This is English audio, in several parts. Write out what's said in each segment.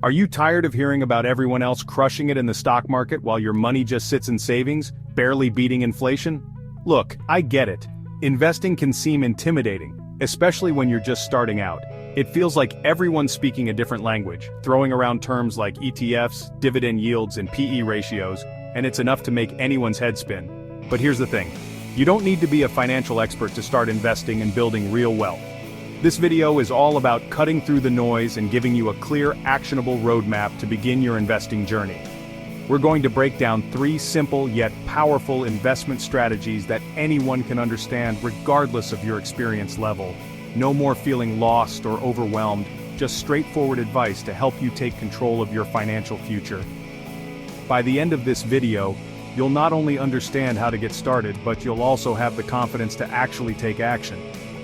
Are you tired of hearing about everyone else crushing it in the stock market while your money just sits in savings, barely beating inflation? Look, I get it. Investing can seem intimidating, especially when you're just starting out. It feels like everyone's speaking a different language, throwing around terms like ETFs, dividend yields, and PE ratios, and it's enough to make anyone's head spin. But here's the thing. You don't need to be a financial expert to start investing and building real wealth. This video is all about cutting through the noise and giving you a clear, actionable roadmap to begin your investing journey. We're going to break down 3 simple yet powerful investment strategies that anyone can understand regardless of your experience level. No more feeling lost or overwhelmed, just straightforward advice to help you take control of your financial future. By the end of this video, you'll not only understand how to get started, but you'll also have the confidence to actually take action.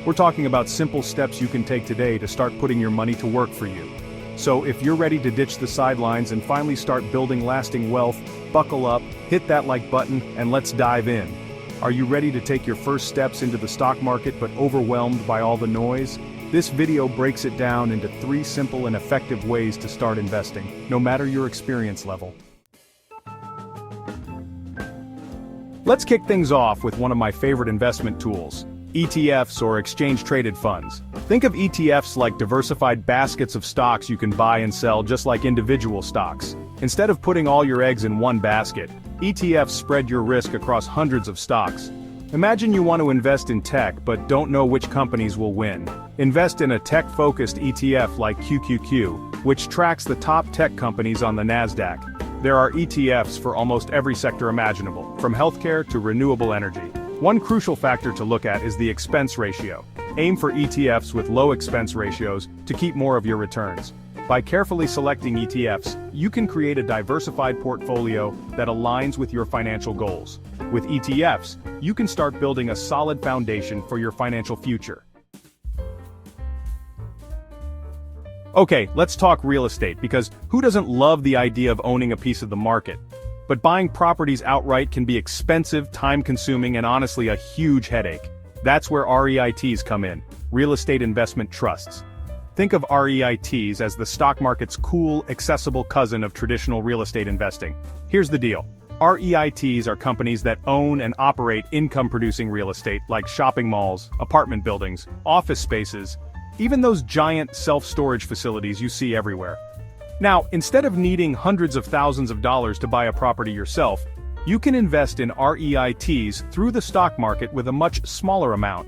We're talking about simple steps you can take today to start putting your money to work for you. So if you're ready to ditch the sidelines and finally start building lasting wealth, buckle up, hit that like button, and let's dive in. Are you ready to take your first steps into the stock market but overwhelmed by all the noise? This video breaks it down into 3 simple and effective ways to start investing, no matter your experience level. Let's kick things off with one of my favorite investment tools. ETFs or exchange-traded funds. Think of ETFs like diversified baskets of stocks you can buy and sell just like individual stocks. Instead of putting all your eggs in one basket, ETFs spread your risk across hundreds of stocks. Imagine you want to invest in tech but don't know which companies will win. Invest in a tech-focused ETF like QQQ, which tracks the top tech companies on the NASDAQ. There are ETFs for almost every sector imaginable, from healthcare to renewable energy. One crucial factor to look at is the expense ratio. Aim for ETFs with low expense ratios to keep more of your returns. By carefully selecting ETFs, you can create a diversified portfolio that aligns with your financial goals. With ETFs, you can start building a solid foundation for your financial future. Okay, let's talk real estate, because who doesn't love the idea of owning a piece of the market? But buying properties outright can be expensive, time-consuming, and honestly a huge headache. That's where REITs come in, real estate investment trusts. Think of REITs as the stock market's cool, accessible cousin of traditional real estate investing. Here's the deal. REITs are companies that own and operate income-producing real estate like shopping malls, apartment buildings, office spaces, even those giant self-storage facilities you see everywhere. Now, instead of needing hundreds of thousands of dollars to buy a property yourself, you can invest in REITs through the stock market with a much smaller amount.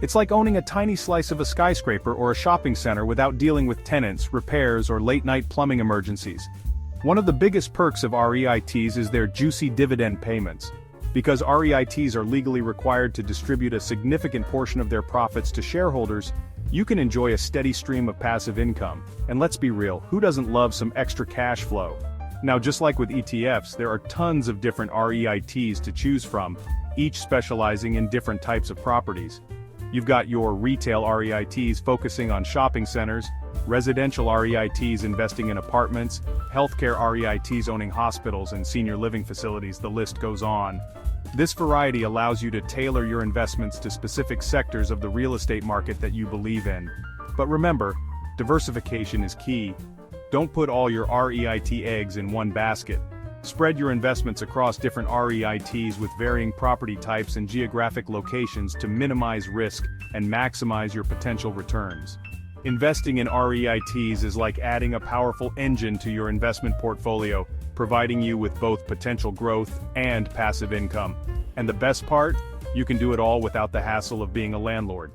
It's like owning a tiny slice of a skyscraper or a shopping center without dealing with tenants, repairs, or late-night plumbing emergencies. One of the biggest perks of REITs is their juicy dividend payments. Because REITs are legally required to distribute a significant portion of their profits to shareholders, you can enjoy a steady stream of passive income. And let's be real, who doesn't love some extra cash flow? Now, just like with ETFs, there are tons of different REITs to choose from, each specializing in different types of properties. You've got your retail REITs focusing on shopping centers, residential REITs investing in apartments, healthcare REITs owning hospitals and senior living facilities, the list goes on. This variety allows you to tailor your investments to specific sectors of the real estate market that you believe in. But remember, diversification is key. Don't put all your REIT eggs in one basket. Spread your investments across different REITs with varying property types and geographic locations to minimize risk and maximize your potential returns. Investing in REITs is like adding a powerful engine to your investment portfolio, providing you with both potential growth and passive income. And the best part? You can do it all without the hassle of being a landlord.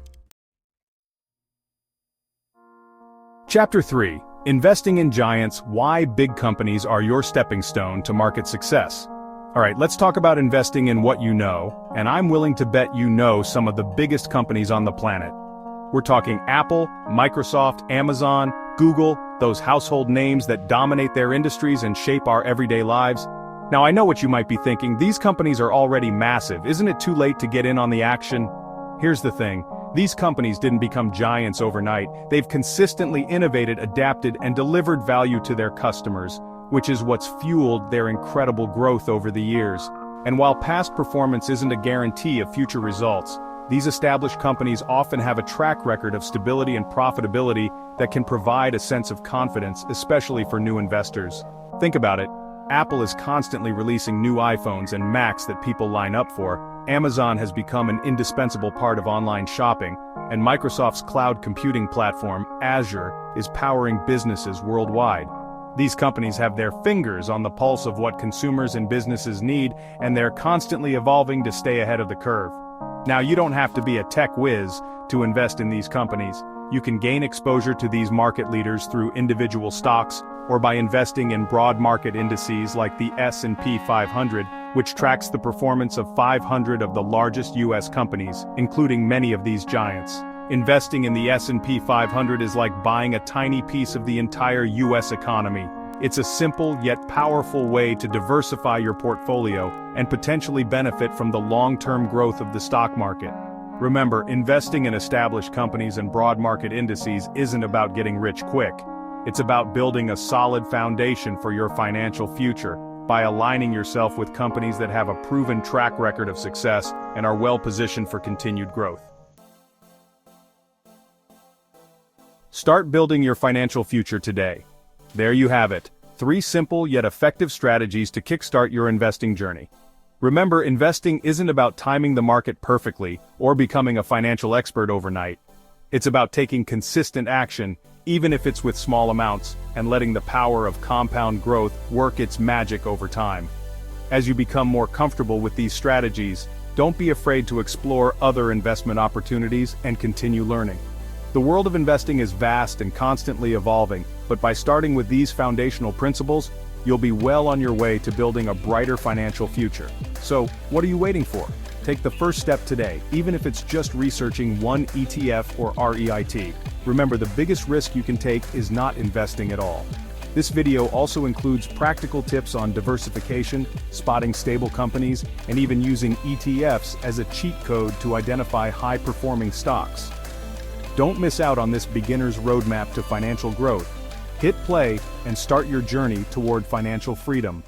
Chapter 3. Investing in Giants: Why Big Companies Are Your Stepping Stone to Market Success. Alright, let's talk about investing in what you know, and I'm willing to bet you know some of the biggest companies on the planet. We're talking Apple, Microsoft, Amazon, Google, those household names that dominate their industries and shape our everyday lives. Now I know what you might be thinking, these companies are already massive, isn't it too late to get in on the action? Here's the thing, these companies didn't become giants overnight, they've consistently innovated, adapted, and delivered value to their customers, which is what's fueled their incredible growth over the years. And while past performance isn't a guarantee of future results, These established companies often have a track record of stability and profitability that can provide a sense of confidence, especially for new investors. Think about it. Apple is constantly releasing new iPhones and Macs that people line up for. Amazon has become an indispensable part of online shopping, and Microsoft's cloud computing platform, Azure, is powering businesses worldwide. These companies have their fingers on the pulse of what consumers and businesses need, and they're constantly evolving to stay ahead of the curve. Now, you don't have to be a tech whiz to invest in these companies. You can gain exposure to these market leaders through individual stocks or by investing in broad market indices like the S&P 500, which tracks the performance of 500 of the largest U.S. companies, including many of these giants. Investing in the S&P 500 is like buying a tiny piece of the entire U.S. economy. It's a simple yet powerful way to diversify your portfolio and potentially benefit from the long-term growth of the stock market. Remember, investing in established companies and broad market indices isn't about getting rich quick. It's about building a solid foundation for your financial future by aligning yourself with companies that have a proven track record of success and are well-positioned for continued growth. Start building your financial future today. There you have it, 3 simple yet effective strategies to kickstart your investing journey. Remember, investing isn't about timing the market perfectly or becoming a financial expert overnight. It's about taking consistent action, even if it's with small amounts, and letting the power of compound growth work its magic over time. As you become more comfortable with these strategies, don't be afraid to explore other investment opportunities and continue learning. The world of investing is vast and constantly evolving, but by starting with these foundational principles, you'll be well on your way to building a brighter financial future. So, what are you waiting for? Take the first step today, even if it's just researching one ETF or REIT. Remember, the biggest risk you can take is not investing at all. This video also includes practical tips on diversification, spotting stable companies, and even using ETFs as a cheat code to identify high-performing stocks. Don't miss out on this beginner's roadmap to financial growth. Hit play and start your journey toward financial freedom.